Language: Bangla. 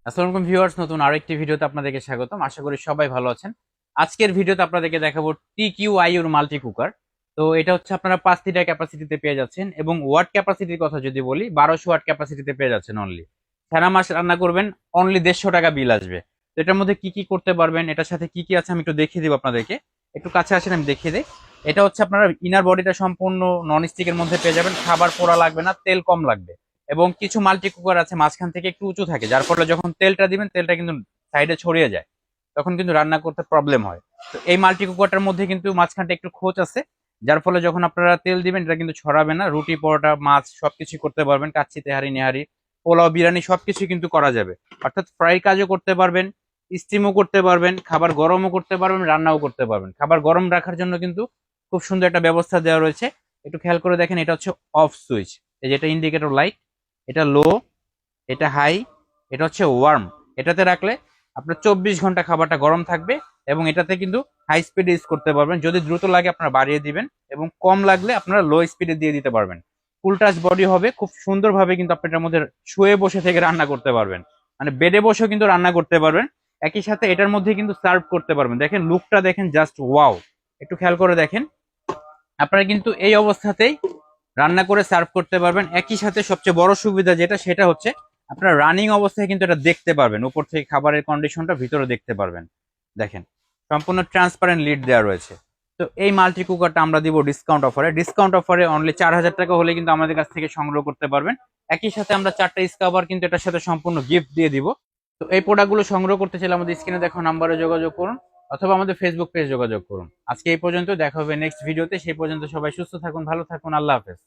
আসসালামু আলাইকুম ভিউয়ার্স, নতুন আরেকটি ভিডিওতে আপনাদেরকে স্বাগতম। আশা করি সবাই ভালো আছেন। আজকের ভিডিওতে আপনাদেরকে দেখাবো TQIUর মাল্টি কুকার। তো এটা হচ্ছে আপনারা 5 লিটার ক্যাপাসিটিতে পেয়ে যাচ্ছেন এবং ওয়াট ক্যাপাসিটির কথা যদি বলি 1200 ওয়াট ক্যাপাসিটিতে পেয়ে যাচ্ছেন অনলি। সারা মাস রান্না করবেন, অনলি 150 টাকা বিল আসবে। তো এটার মধ্যে কি কি করতে পারবেন, এটার সাথে কি কি আছে আমি একটু দেখিয়ে দিব আপনাদেরকে। একটু কাছে আসেন, আমি দেখিয়ে দিই। এটা হচ্ছে আপনারা ইনার বডিটা সম্পূর্ণ নন স্টিকের মধ্যে পেয়ে যাবেন, খাবার পোড়া লাগবে না, তেল কম লাগবে। এবং কিছু মাল্টি কুকার আছে মাঝখান থেকে একটু উঁচু থাকে, যার ফলে যখন তেলটা দিবেন তেলটা কিন্তু সাইডে ছড়িয়ে যায়, তখন কিন্তু রান্না করতে প্রবলেম হয়। তো এই মাল্টি কুকারটার মধ্যে কিন্তু মাঝখানটা একটু খোঁচ আছে, যার ফলে যখন আপনারা তেল দিবেন এটা কিন্তু ছড়াবে না। রুটি, পরোটা, মাছ সবকিছু করতে পারবেন, কাচ্চি, তেহারি, নেহারি, পোলাও, বিরিয়ানি সবকিছু কিন্তু করা যাবে। অর্থাৎ ফ্রাই কাজও করতে পারবেন, স্টিমও করতে পারবেন, খাবার গরমও করতে পারবেন, রান্নাও করতে পারবেন। খাবার গরম রাখার জন্য কিন্তু খুব সুন্দর একটা ব্যবস্থা দেওয়া রয়েছে। একটু খেয়াল করে দেখেন, এটা হচ্ছে অফ সুইচ, এই যেটা ইন্ডিকেটর লাইট, এটা লো, এটা হাই, এটা হচ্ছে ওয়ার্ম। এটাতে রাখলে আপনার 24 ঘন্টা খাবারটা গরম থাকবে এবং এটাতে কিন্তু হাই স্পিডে ইউজ করতে পারবেন। যদি দ্রুত লাগে আপনারা বাড়িয়ে দিবেন এবং কম লাগলে আপনারা লো স্পিডে দিয়ে দিতে পারবেন। ফুল টাচ বডি হবে, খুব সুন্দরভাবে কিন্তু আপনি এটার মধ্যে শুয়ে বসে থেকে রান্না করতে পারবেন, মানে বেডে বসেও কিন্তু রান্না করতে পারবেন। একই সাথে এটার মধ্যে কিন্তু সার্ভ করতে পারবেন। দেখেন লুকটা দেখেন, জাস্ট ওয়াও। একটু খেয়াল করে দেখেন, আপনারা কিন্তু এই অবস্থাতেই রান্না করে সার্ভ করতে পারবেন। একই সাথে সবচেয়ে বড় সুবিধা যেটা, সেটা হচ্ছে আপনারা রানিং অবস্থায় কিন্তু এটা দেখতে পারবেন, উপর থেকে খাবারের কন্ডিশনটা ভিতরে দেখতে পারবেন। দেখেন, সম্পূর্ণ ট্রান্সপারেন্ট লিড দেওয়া রয়েছে। তো এই মাল্টি কুকারটা আমরা দিব ডিসকাউন্ট অফারে অনলি 4000 টাকা হলে কিন্তু আমাদের কাছ থেকে সংগ্রহ করতে পারবেন। একই সাথে আমরা 4টা স্কাবার কিন্তু এটার সাথে সম্পূর্ণ গিফট দিয়ে দিব। তো এই প্রোডাক্টগুলো সংগ্রহ করতে চাইলে আমাদের স্ক্রিনে দেখো নাম্বারে যোগাযোগ করুন অথবা আমাদের ফেসবুক পেজে যোগাযোগ করুন। আজকে এই পর্যন্ত, দেখা হবে নেক্সট ভিডিওতে। সেই পর্যন্ত সবাই সুস্থ থাকুন, ভালো থাকুন, আল্লাহ হাফেজ।